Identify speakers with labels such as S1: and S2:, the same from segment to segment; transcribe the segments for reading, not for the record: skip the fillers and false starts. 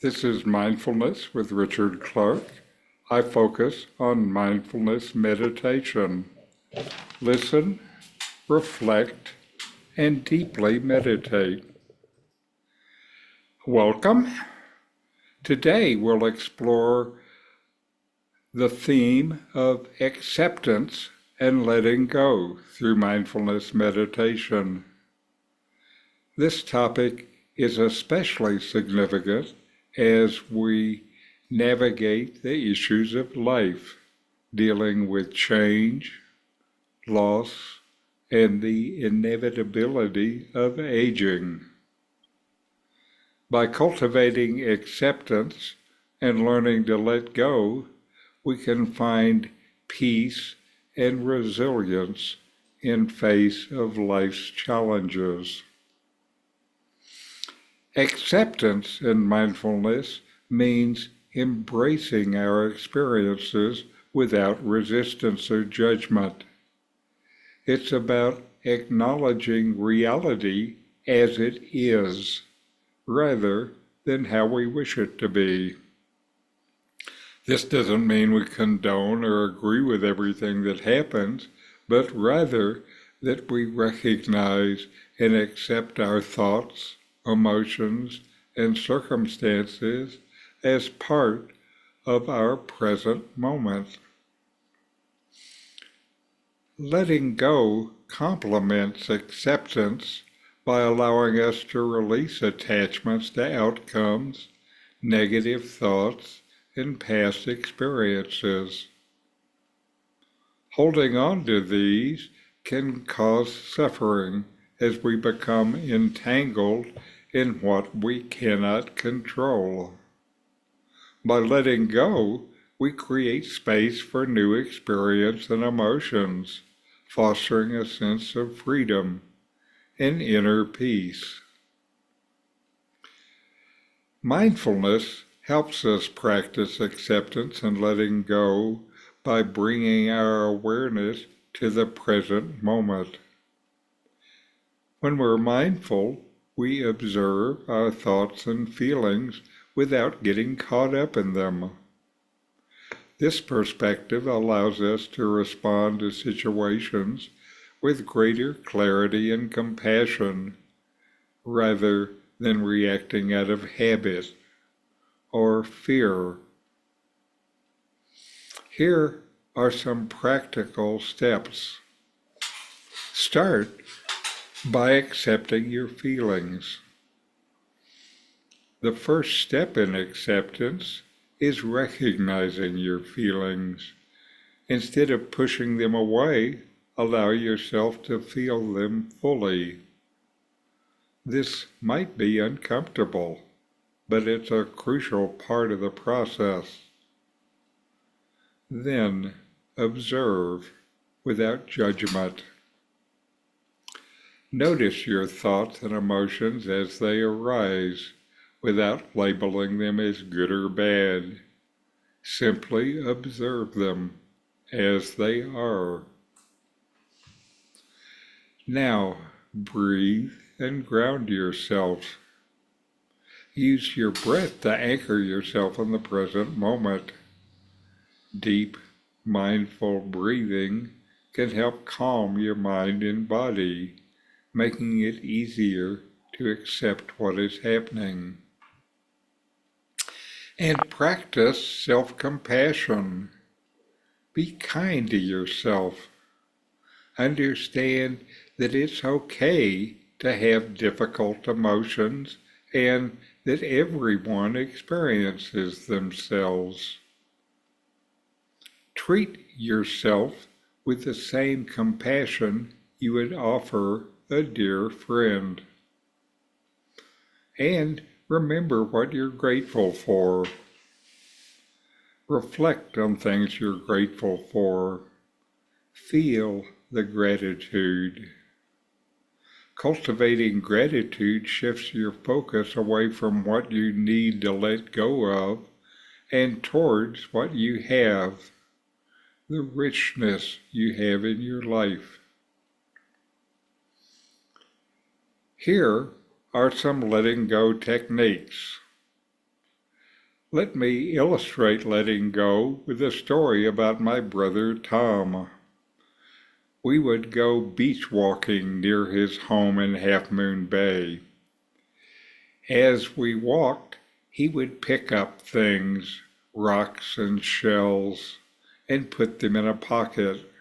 S1: This is Mindfulness with Richard Clarke. I focus on mindfulness meditation. Listen, reflect, and deeply meditate. Welcome. Today we'll explore the theme of acceptance and letting go through mindfulness meditation. This topic is especially significant as we navigate the issues of life, dealing with change, loss, and the inevitability of aging. By cultivating acceptance and learning to let go, we can find peace and resilience in face of life's challenges. Acceptance in mindfulness means embracing our experiences without resistance or judgment. It's about acknowledging reality as it is, rather than how we wish it to be. This doesn't mean we condone or agree with everything that happens, but rather that we recognize and accept our thoughts, emotions, and circumstances as part of our present moment. Letting go complements acceptance by allowing us to release attachments to outcomes, negative thoughts, and past experiences. Holding on to these can cause suffering as we become entangled in what we cannot control. By letting go, we create space for new experience and emotions, fostering a sense of freedom and inner peace. Mindfulness helps us practice acceptance and letting go by bringing our awareness to the present moment. When we're mindful, we observe our thoughts and feelings without getting caught up in them. This perspective allows us to respond to situations with greater clarity and compassion, rather than reacting out of habit or fear. Here are some practical steps. Start by accepting your feelings. The first step in acceptance is recognizing your feelings. Instead of pushing them away, allow yourself to feel them fully. This might be uncomfortable, but it's a crucial part of the process. Then observe without judgment. Notice your thoughts and emotions as they arise, without labeling them as good or bad. Simply observe them as they are. Now, breathe and ground yourself. Use your breath to anchor yourself in the present moment. Deep, mindful breathing can help calm your mind and body, making it easier to accept what is happening. And practice self-compassion. Be kind to yourself. Understand that it's okay to have difficult emotions and that everyone experiences themselves. Treat yourself with the same compassion you would offer a dear friend. And remember what you're grateful for. Reflect on things you're grateful for. Feel the gratitude. Cultivating gratitude shifts your focus away from what you need to let go of and towards what you have, the richness you have in your life. Here are some letting go techniques. Let me illustrate letting go with a story about my brother Tom. We would go beach walking near his home in Half Moon Bay. As we walked, he would pick up things, rocks and shells, and put them in a pocket.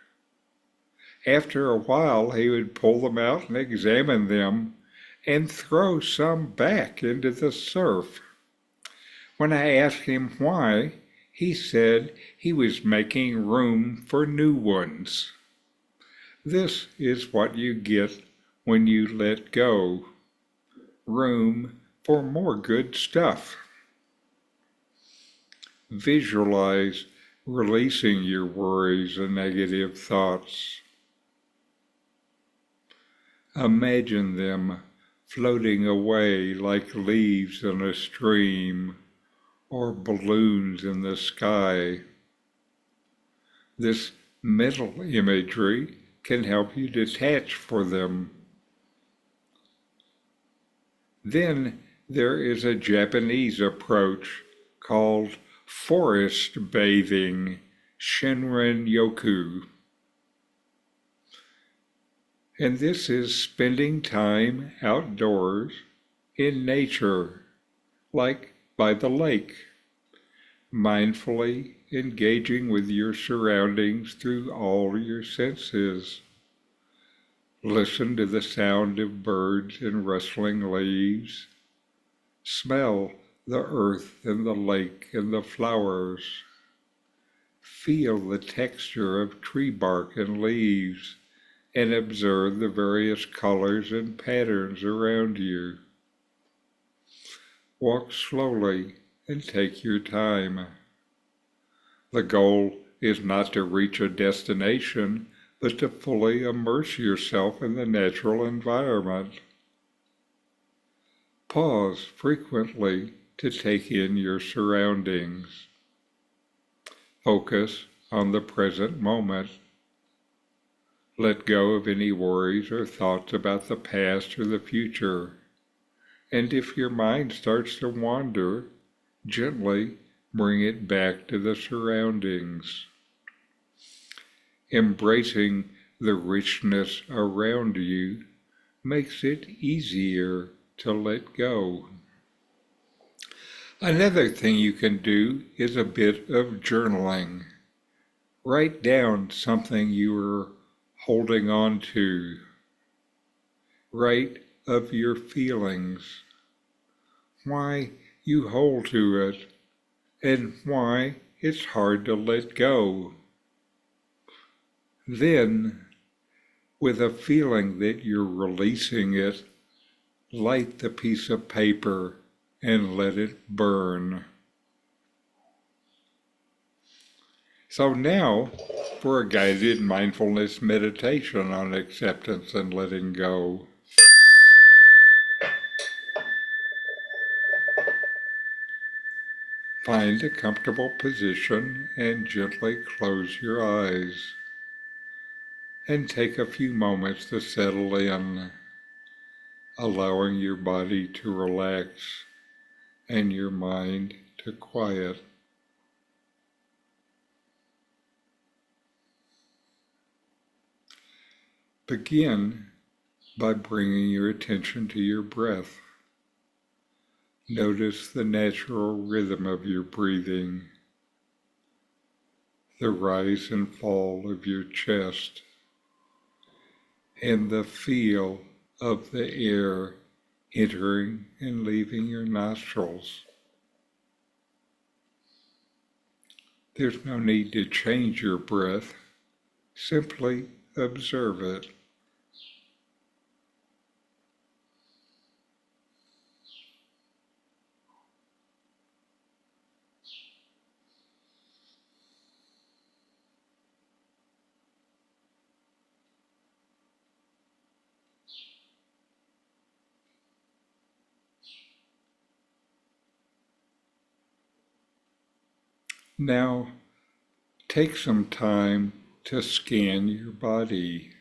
S1: After a while, he would pull them out and examine them and throw some back into the surf. When I asked him why, he said he was making room for new ones. This is what you get when you let go. Room for more good stuff. Visualize releasing your worries and negative thoughts. Imagine them floating away like leaves in a stream or balloons in the sky. This mental imagery can help you detach for them. Then there is a Japanese approach called forest bathing, Shinrin-yoku. And this is spending time outdoors in nature, like by the lake, mindfully engaging with your surroundings through all your senses. Listen to the sound of birds and rustling leaves. Smell the earth and the lake and the flowers. Feel the texture of tree bark and leaves, and observe the various colors and patterns around you. Walk slowly and take your time. The goal is not to reach a destination, but to fully immerse yourself in the natural environment. Pause frequently to take in your surroundings. Focus on the present moment. Let go of any worries or thoughts about the past or the future. And if your mind starts to wander, gently bring it back to the surroundings. Embracing the richness around you makes it easier to let go. Another thing you can do is a bit of journaling. Write down something you are holding on to. Write of your feelings, why you hold to it, and why it's hard to let go. Then, with a feeling that you're releasing it, light the piece of paper and let it burn. So now, for a guided mindfulness meditation on acceptance and letting go. Find a comfortable position and gently close your eyes. And take a few moments to settle in, allowing your body to relax and your mind to quiet. Begin by bringing your attention to your breath. Notice the natural rhythm of your breathing, the rise and fall of your chest, and the feel of the air entering and leaving your nostrils. There's no need to change your breath, simply observe it. Now, take some time to scan your body,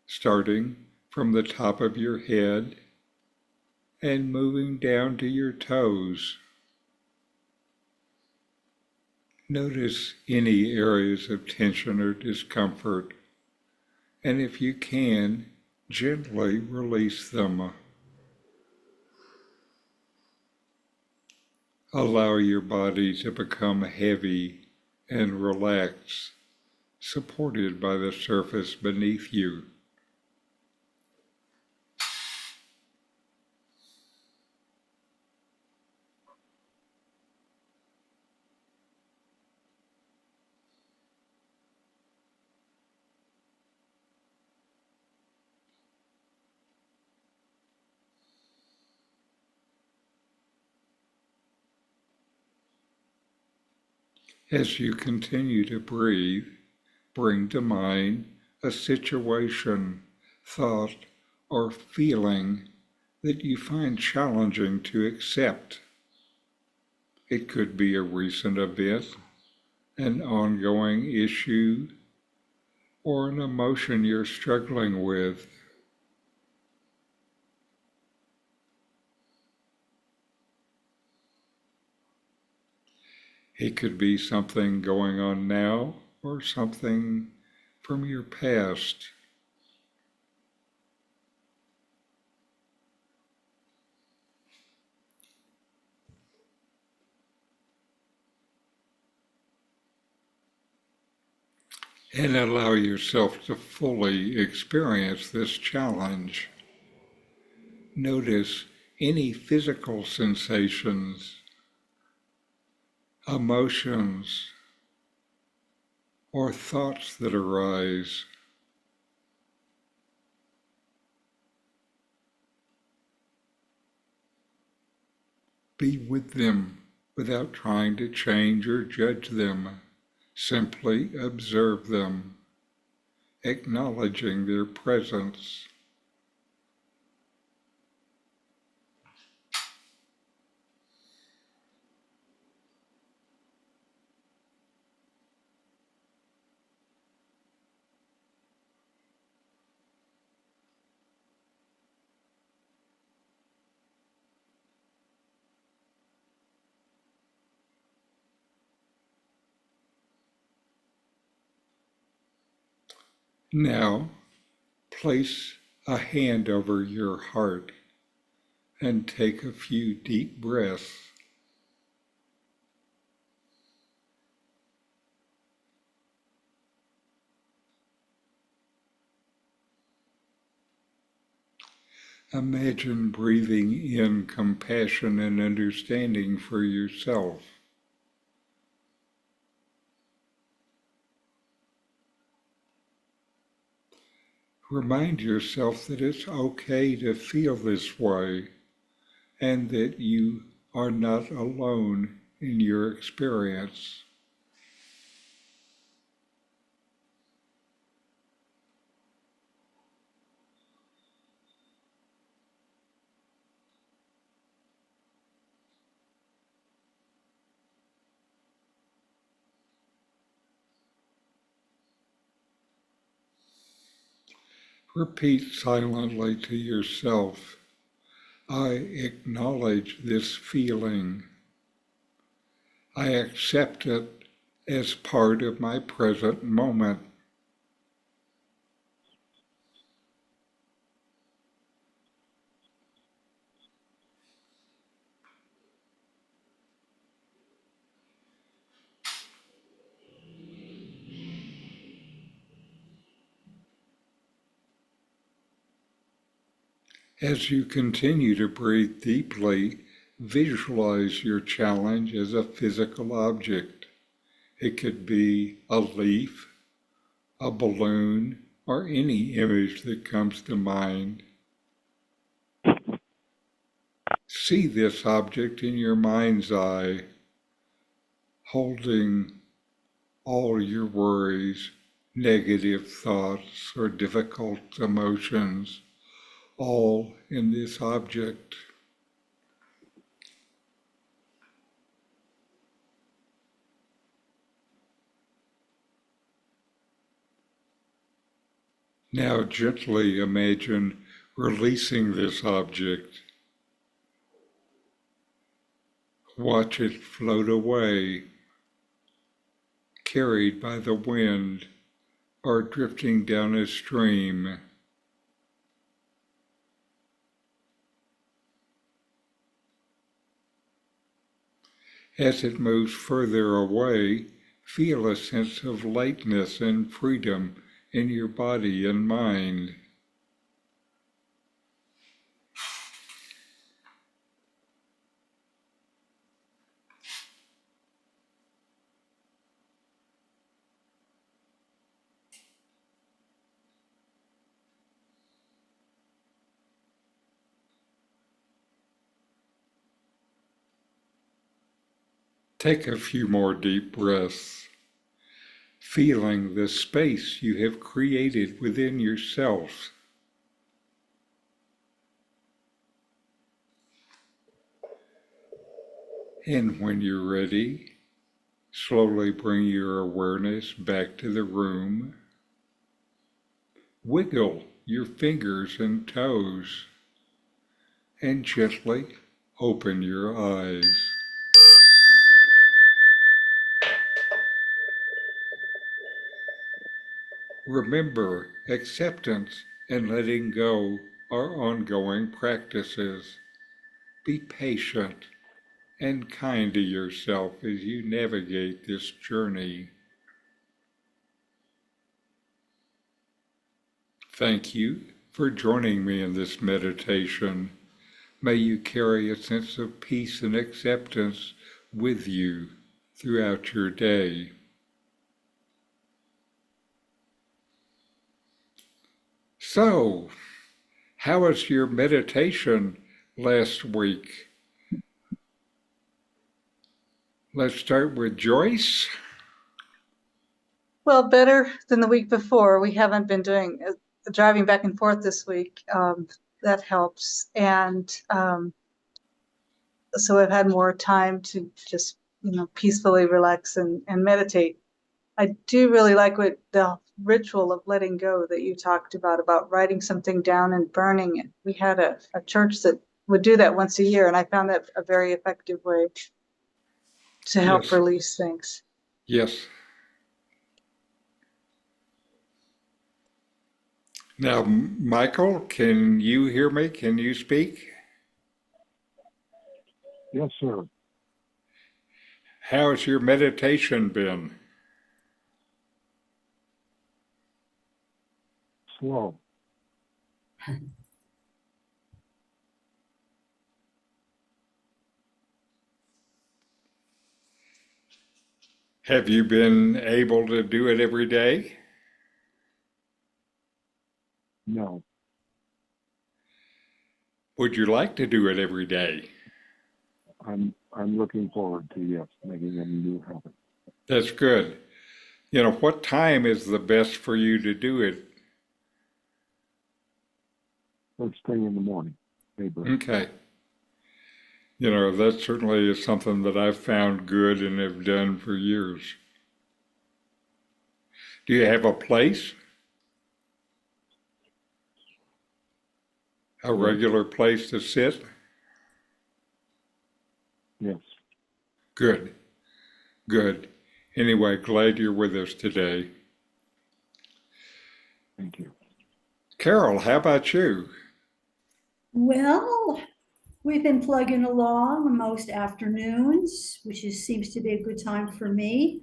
S1: starting from the top of your head and moving down to your toes. Notice any areas of tension or discomfort, and if you can, gently release them. Allow your body to become heavy and relaxed, supported by the surface beneath you. As you continue to breathe, bring to mind a situation, thought, or feeling that you find challenging to accept. It could be a recent event, an ongoing issue, or an emotion you're struggling with. It could be something going on now or something from your past. And allow yourself to fully experience this challenge. Notice any physical sensations, emotions, or thoughts that arise. Be with them without trying to change or judge them. Simply observe them, acknowledging their presence. Now, place a hand over your heart and take a few deep breaths. Imagine breathing in compassion and understanding for yourself. Remind yourself that it's okay to feel this way and that you are not alone in your experience. Repeat silently to yourself, I acknowledge this feeling. I accept it as part of my present moment. As you continue to breathe deeply, visualize your challenge as a physical object. It could be a leaf, a balloon, or any image that comes to mind. See this object in your mind's eye, holding all your worries, negative thoughts, or difficult emotions, all in this object. Now gently imagine releasing this object. Watch it float away. carried by the wind or drifting down a stream. As it moves further away, feel a sense of lightness and freedom in your body and mind. Take a few more deep breaths, feeling the space you have created within yourself. And when you're ready, slowly bring your awareness back to the room. Wiggle your fingers and toes, and gently open your eyes. Remember, acceptance and letting go are ongoing practices. Be patient and kind to yourself as you navigate this journey. Thank you for joining me in this meditation. May you carry a sense of peace and acceptance with you throughout your day. So, how was your meditation last week? Let's start with Joyce.
S2: Well, better than the week before. We haven't been doing driving back and forth this week. That helps. And so I've had more time to just, peacefully relax and meditate. I do really like what the ritual of letting go that you talked about writing something down and burning it. We had a church that would do that once a year, and I found that a very effective way to help
S1: Yes.
S2: release things.
S1: Yes. Now, Michael, can you hear me? Can you speak?
S3: Yes, sir.
S1: How's your meditation been?
S3: Slow.
S1: Have you been able to do it every day?
S3: No.
S1: Would you like to do it every day?
S3: I'm looking forward to, yes, making a new habit.
S1: That's good. What time is the best for you to do it?
S3: First thing in the morning. Daybreak.
S1: Okay. That certainly is something that I've found good and have done for years. Do you have a place? A regular place to sit?
S3: Yes.
S1: Good. Good. Anyway, glad you're with us today.
S3: Thank you.
S1: Carol, how about you?
S4: Well, we've been plugging along most afternoons, which seems to be a good time for me.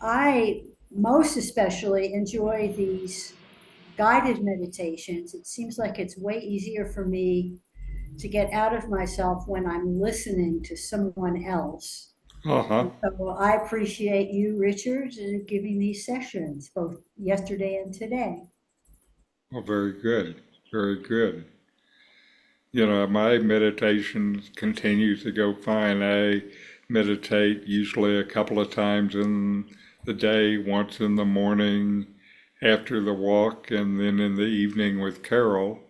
S4: I most especially enjoy these guided meditations. It seems like it's way easier for me to get out of myself when I'm listening to someone else.
S1: Uh-huh.
S4: So I appreciate you, Richard, giving these sessions both yesterday and today.
S1: Well, very good. Very good. My meditation continues to go fine. I meditate usually a couple of times in the day, once in the morning after the walk, and then in the evening with Carol.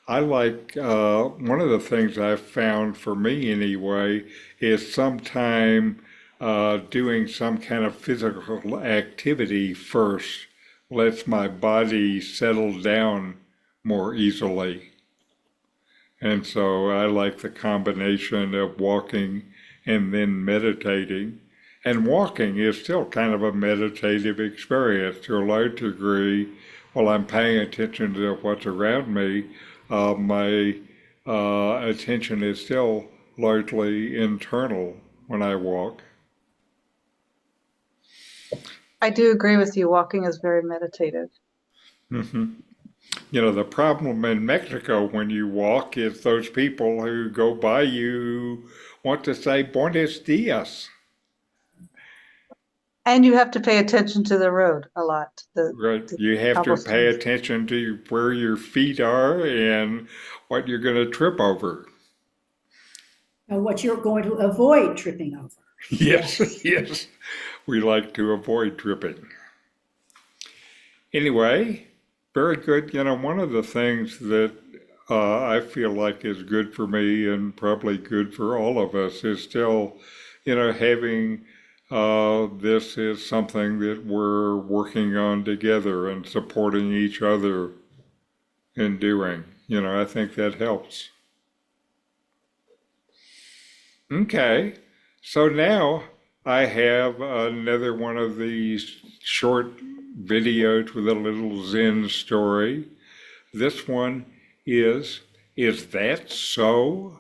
S1: I like, one of the things I've found for me anyway, is sometime doing some kind of physical activity first lets my body settle down more easily. And so I like the combination of walking and then meditating. And walking is still kind of a meditative experience to a large degree. While I'm paying attention to what's around me, my attention is still largely internal when I walk.
S2: I do agree with you. Walking is very meditative.
S1: Mm-hmm. You know, the problem in Mexico when you walk is those people who go by you want to say buenos dias.
S2: And you have to pay attention to the road a lot.
S1: Right.
S2: The
S1: You have to pay
S2: cobblestones.
S1: attention to where your feet are and what you're going to trip over.
S4: And what you're going to avoid tripping over.
S1: Yes, yes. We like to avoid tripping. Anyway, very good. You know, one of the things that I feel like is good for me and probably good for all of us is still, you know, having this is something that we're working on together and supporting each other in doing. You know, I think that helps. Okay, so now I have another one of these short videos with a little Zen story. This one is that so?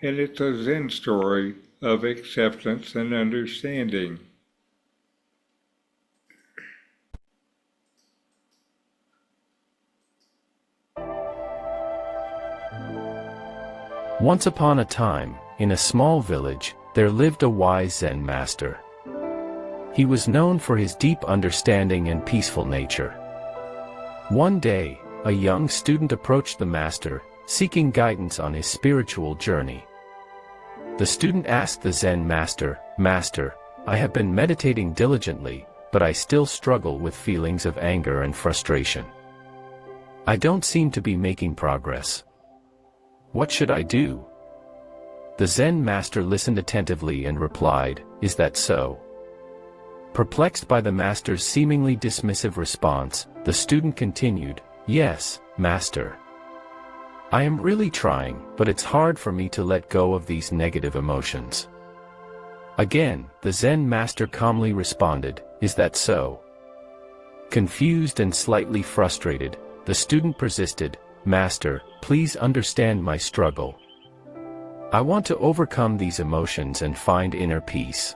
S1: And it's a Zen story of acceptance and understanding.
S5: Once upon a time, in a small village, there lived a wise Zen master. He was known for his deep understanding and peaceful nature. One day, a young student approached the master, seeking guidance on his spiritual journey. The student asked the Zen master, "Master, I have been meditating diligently, but I still struggle with feelings of anger and frustration. I don't seem to be making progress. What should I do?" The Zen master listened attentively and replied, "Is that so?" Perplexed by the master's seemingly dismissive response, the student continued, "Yes, master. I am really trying, but it's hard for me to let go of these negative emotions." Again, the Zen master calmly responded, "Is that so?" Confused and slightly frustrated, the student persisted, "Master, please understand my struggle. I want to overcome these emotions and find inner peace."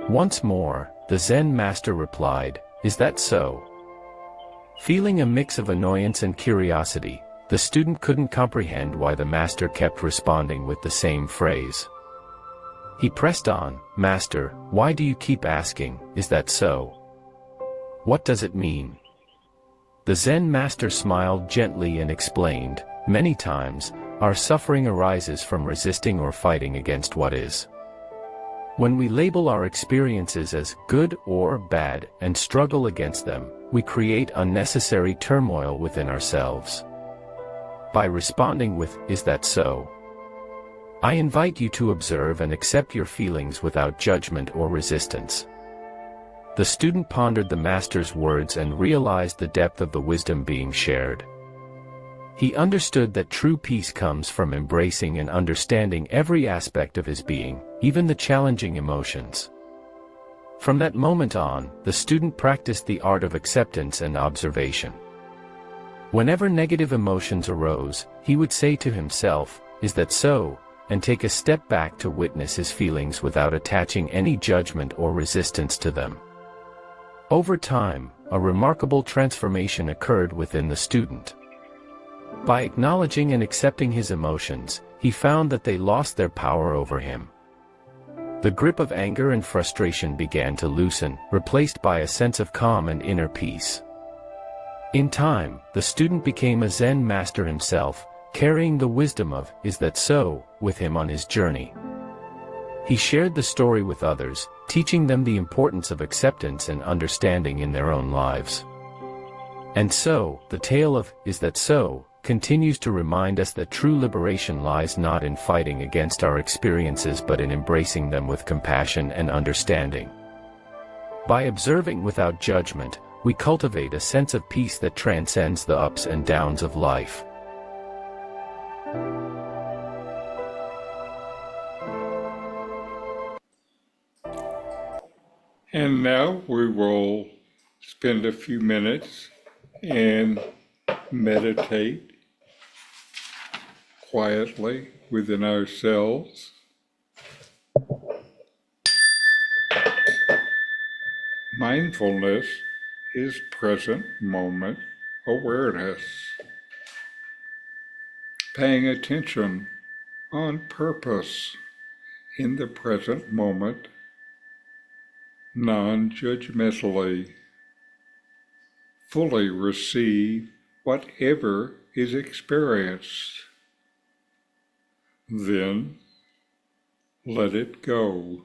S5: Once more, the Zen master replied, "Is that so?" Feeling a mix of annoyance and curiosity, the student couldn't comprehend why the master kept responding with the same phrase. He pressed on, "Master, why do you keep asking, 'Is that so?' What does it mean?" The Zen master smiled gently and explained, "Many times, our suffering arises from resisting or fighting against what is. When we label our experiences as good or bad and struggle against them, we create unnecessary turmoil within ourselves. By responding with, 'Is that so?' I invite you to observe and accept your feelings without judgment or resistance." The student pondered the master's words and realized the depth of the wisdom being shared. He understood that true peace comes from embracing and understanding every aspect of his being, even the challenging emotions. From that moment on, the student practiced the art of acceptance and observation. Whenever negative emotions arose, he would say to himself, "Is that so?" and take a step back to witness his feelings without attaching any judgment or resistance to them. Over time, a remarkable transformation occurred within the student. By acknowledging and accepting his emotions, he found that they lost their power over him. The grip of anger and frustration began to loosen, replaced by a sense of calm and inner peace. In time, the student became a Zen master himself, carrying the wisdom of, "Is that so?" with him on his journey. He shared the story with others, teaching them the importance of acceptance and understanding in their own lives. And so, the tale of, "Is that so?" continues to remind us that true liberation lies not in fighting against our experiences but in embracing them with compassion and understanding. By observing without judgment, we cultivate a sense of peace that transcends the ups and downs of life.
S1: And now we will spend a few minutes and meditate quietly within ourselves. Mindfulness is present moment awareness, paying attention on purpose in the present moment, non-judgmentally. Fully receive whatever is experienced. Then let it go.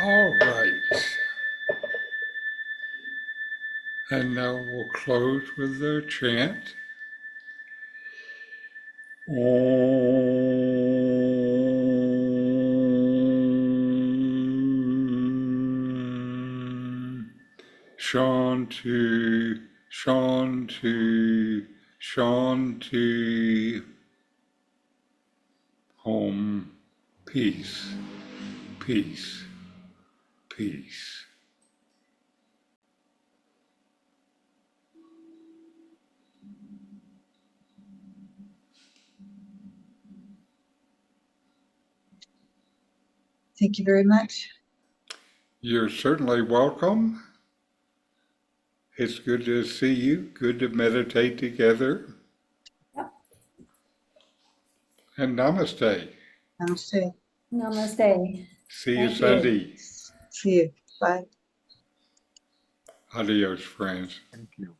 S1: All right. And now we'll close with the chant. Om Shanti, Shanti, Shanti. Om, peace, peace, peace.
S2: Thank you very much.
S1: You're certainly welcome. It's good to see you. Good to meditate together.
S4: Yep.
S1: And namaste.
S2: Namaste.
S4: Namaste.
S1: See you
S4: Thank you.
S1: Sunday.
S2: See you. Bye.
S1: Adios, friends.
S3: Thank you.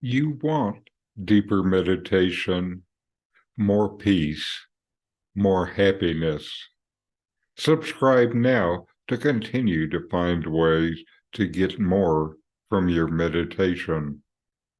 S1: You want deeper meditation, more peace, more happiness. Subscribe now to continue to find ways to get more from your meditation.